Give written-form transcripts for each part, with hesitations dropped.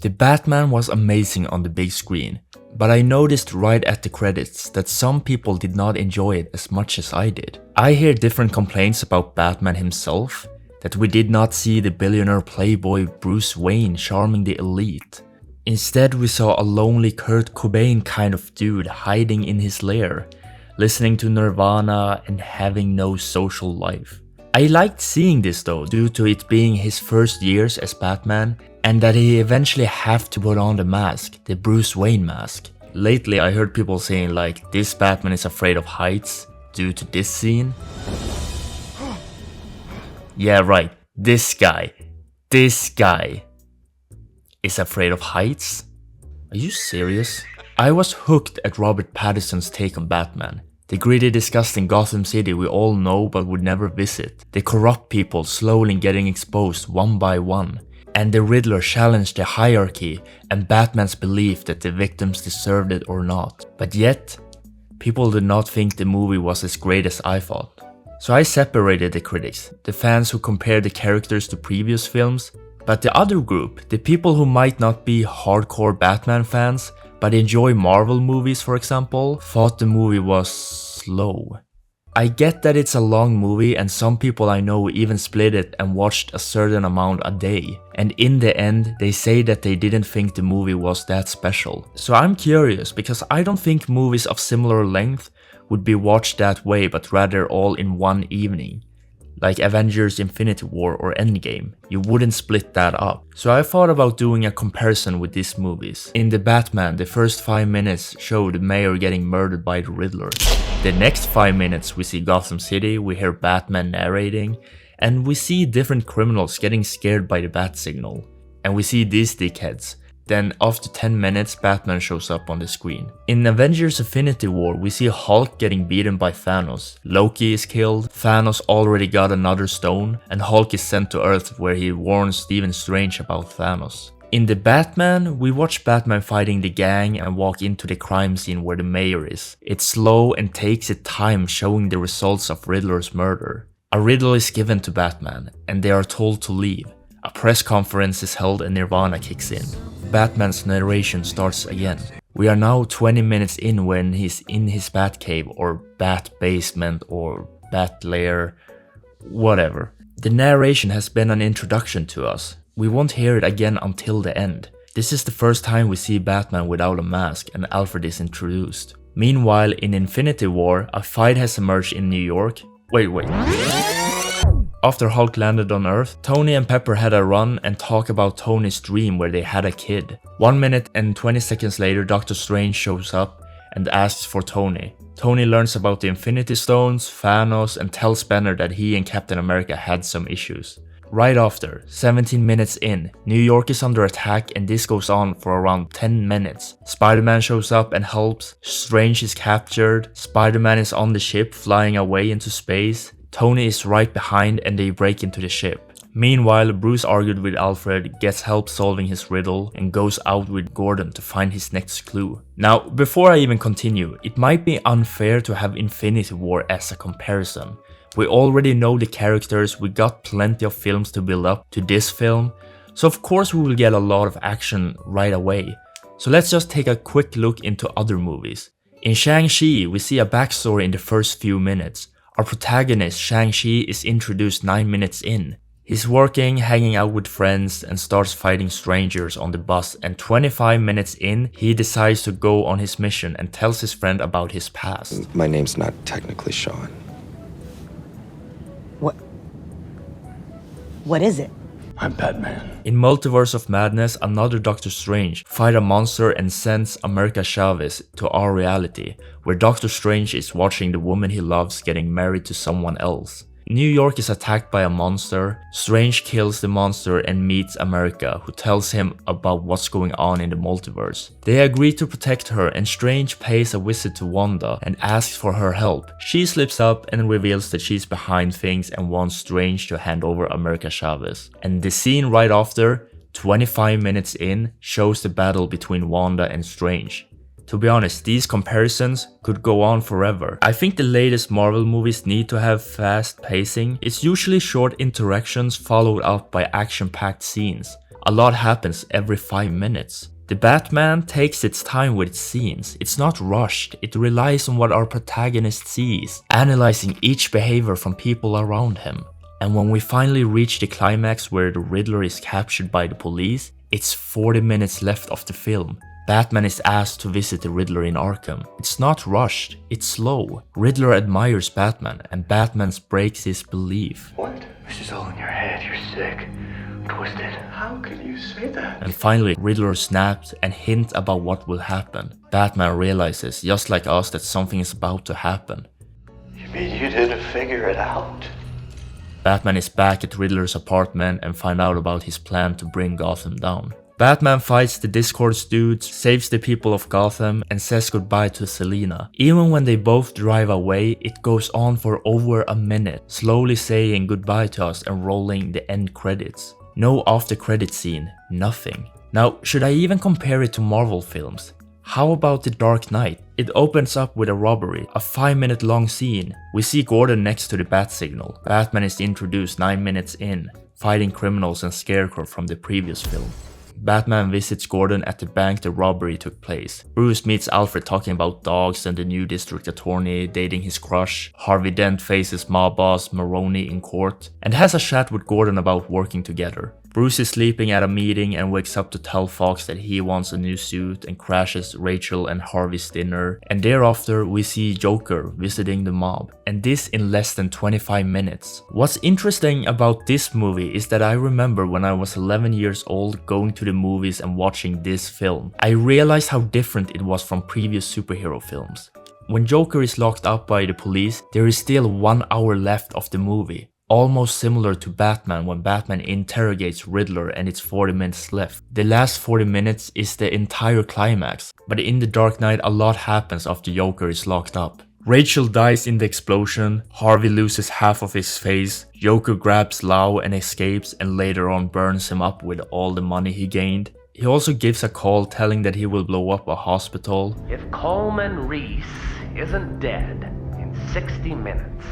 The Batman was amazing on the big screen, but I noticed right at the credits that some people did not enjoy it as much as I did. I hear different complaints about Batman himself, that we did not see the billionaire playboy Bruce Wayne charming the elite. Instead, we saw a lonely Kurt Cobain kind of dude hiding in his lair, listening to Nirvana and having no social life. I liked seeing this though, due to it being his first years as Batman, and that he eventually have to put on the mask, the Bruce Wayne mask. Lately I heard people saying like, this Batman is afraid of heights due to this scene. Yeah right, this guy is afraid of heights? Are you serious? I was hooked at Robert Pattinson's take on Batman. The gritty, disgusting Gotham City we all know but would never visit. The corrupt people slowly getting exposed one by one. And the Riddler challenged the hierarchy and Batman's belief that the victims deserved it or not. But yet, people did not think the movie was as great as I thought. So I separated the critics, the fans who compared the characters to previous films, but the other group, the people who might not be hardcore Batman fans, but enjoy Marvel movies for example, thought the movie was slow. I get that it's a long movie and some people I know even split it and watched a certain amount a day. And in the end, they say that they didn't think the movie was that special. So I'm curious because I don't think movies of similar length would be watched that way but rather all in one evening. Like Avengers Infinity War or Endgame, you wouldn't split that up. So I thought about doing a comparison with these movies. In The Batman, the first 5 minutes show the mayor getting murdered by the Riddler. The next 5 minutes we see Gotham City, we hear Batman narrating, and we see different criminals getting scared by the bat signal. And we see these dickheads. Then after 10 minutes, Batman shows up on the screen. In Avengers Infinity War, we see Hulk getting beaten by Thanos. Loki is killed, Thanos already got another stone, and Hulk is sent to Earth where he warns Stephen Strange about Thanos. In The Batman, we watch Batman fighting the gang and walk into the crime scene where the mayor is. It's slow and takes its time showing the results of Riddler's murder. A riddle is given to Batman, and they are told to leave. A press conference is held and Nirvana kicks in. Batman's narration starts again. We are now 20 minutes in when he's in his Batcave or Bat Basement or Bat Lair, whatever. The narration has been an introduction to us. We won't hear it again until the end. This is the first time we see Batman without a mask and Alfred is introduced. Meanwhile, in Infinity War, a fight has emerged in New York. Wait. After Hulk landed on Earth, Tony and Pepper had a run and talk about Tony's dream where they had a kid. 1 minute and 20 seconds later, Doctor Strange shows up and asks for Tony. Tony learns about the Infinity Stones, Thanos, and tells Banner that he and Captain America had some issues. Right after, 17 minutes in, New York is under attack and this goes on for around 10 minutes. Spider-Man shows up and helps, Strange is captured, Spider-Man is on the ship flying away into space, Tony is right behind and they break into the ship. Meanwhile, Bruce argued with Alfred, gets help solving his riddle, and goes out with Gordon to find his next clue. Now, before I even continue, it might be unfair to have Infinity War as a comparison. We already know the characters, we got plenty of films to build up to this film, so of course we will get a lot of action right away. So let's just take a quick look into other movies. In Shang-Chi, we see a backstory in the first few minutes. Our protagonist, Shang-Chi, is introduced 9 minutes in. He's working, hanging out with friends, and starts fighting strangers on the bus, and 25 minutes in, he decides to go on his mission and tells his friend about his past. My name's not technically Sean. What is it? I'm Batman. In Multiverse of Madness, another Doctor Strange fights a monster and sends America Chavez to our reality, where Doctor Strange is watching the woman he loves getting married to someone else. New York is attacked by a monster, Strange kills the monster and meets America, who tells him about what's going on in the multiverse. They agree to protect her and Strange pays a visit to Wanda and asks for her help. She slips up and reveals that she's behind things and wants Strange to hand over America Chavez. And the scene right after, 25 minutes in, shows the battle between Wanda and Strange. To be honest, these comparisons could go on forever. I think the latest Marvel movies need to have fast pacing. It's usually short interactions followed up by action-packed scenes. A lot happens every 5 minutes. The Batman takes its time with its scenes. It's not rushed, it relies on what our protagonist sees, analyzing each behavior from people around him. And when we finally reach the climax where the Riddler is captured by the police, it's 40 minutes left of the film. Batman is asked to visit the Riddler in Arkham. It's not rushed, it's slow. Riddler admires Batman, and Batman breaks his belief. What? This is all in your head. You're sick. Twisted. How can you say that? And finally, Riddler snaps and hints about what will happen. Batman realizes, just like us, that something is about to happen. You mean you didn't figure it out? Batman is back at Riddler's apartment and finds out about his plan to bring Gotham down. Batman fights the Discourse dudes, saves the people of Gotham, and says goodbye to Selina. Even when they both drive away, it goes on for over a minute, slowly saying goodbye to us and rolling the end credits. No after credit scene, nothing. Now, should I even compare it to Marvel films? How about The Dark Knight? It opens up with a robbery, a 5-minute long scene. We see Gordon next to the bat signal. Batman is introduced 9 minutes in, fighting criminals and Scarecrow from the previous film. Batman visits Gordon at the bank the robbery took place. Bruce meets Alfred talking about dogs and the new district attorney dating his crush. Harvey Dent faces mob boss Maroney in court and has a chat with Gordon about working together. Bruce is sleeping at a meeting and wakes up to tell Fox that he wants a new suit and crashes Rachel and Harvey's dinner. And thereafter we see Joker visiting the mob, and this in less than 25 minutes. What's interesting about this movie is that I remember when I was 11 years old going to the movies and watching this film. I realized how different it was from previous superhero films. When Joker is locked up by the police, there is still 1 hour left of the movie. Almost similar to Batman when Batman interrogates Riddler and it's 40 minutes left. The last 40 minutes is the entire climax, but in The Dark Knight a lot happens after Joker is locked up. Rachel dies in the explosion, Harvey loses half of his face, Joker grabs Lau and escapes and later on burns him up with all the money he gained. He also gives a call telling that he will blow up a hospital. If Coleman Reese isn't dead in 60 minutes,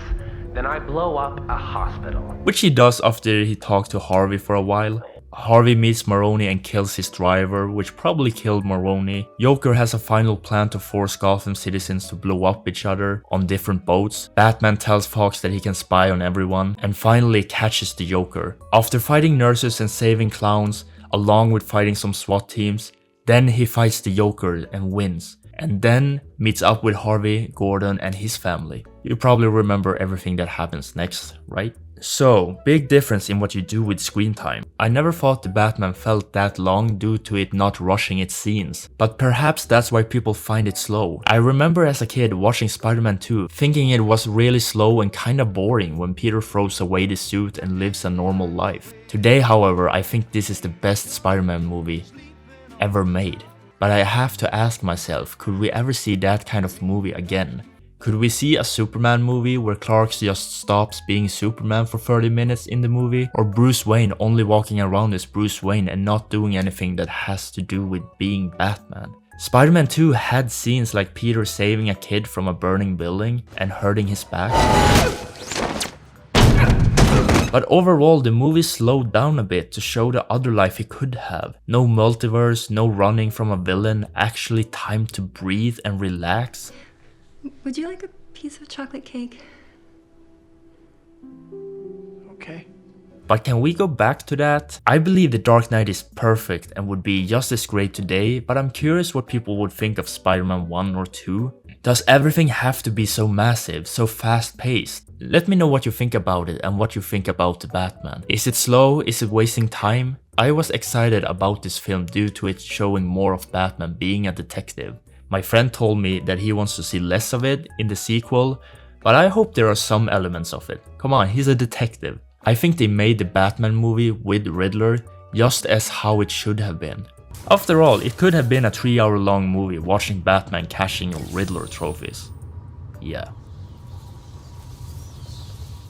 then I blow up a hospital. Which he does after he talked to Harvey for a while. Harvey meets Maroney and kills his driver, which probably killed Maroney. Joker has a final plan to force Gotham citizens to blow up each other on different boats. Batman tells Fox that he can spy on everyone and finally catches the Joker. After fighting nurses and saving clowns, along with fighting some SWAT teams, then he fights the Joker and wins. And then meets up with Harvey, Gordon and his family. You probably remember everything that happens next, right? So, big difference in what you do with screen time. I never thought the Batman felt that long due to it not rushing its scenes, but perhaps that's why people find it slow. I remember as a kid watching Spider-Man 2, thinking it was really slow and kinda boring when Peter throws away the suit and lives a normal life. Today, however, I think this is the best Spider-Man movie ever made. But I have to ask myself, could we ever see that kind of movie again? Could we see a Superman movie where Clark just stops being Superman for 30 minutes in the movie? Or Bruce Wayne only walking around as Bruce Wayne and not doing anything that has to do with being Batman? Spider-Man 2 had scenes like Peter saving a kid from a burning building and hurting his back. But overall, the movie slowed down a bit to show the other life he could have. No multiverse, no running from a villain, actually time to breathe and relax. Would you like a piece of chocolate cake? Okay. But can we go back to that? I believe The Dark Knight is perfect and would be just as great today, but I'm curious what people would think of Spider-Man 1 or 2. Does everything have to be so massive, so fast-paced? Let me know what you think about it and what you think about the Batman. Is it slow? Is it wasting time? I was excited about this film due to it showing more of Batman being a detective. My friend told me that he wants to see less of it in the sequel, but I hope there are some elements of it. Come on, he's a detective. I think they made the Batman movie with Riddler just as how it should have been. After all, it could have been a 3-hour long movie watching Batman cashing Riddler trophies. Yeah.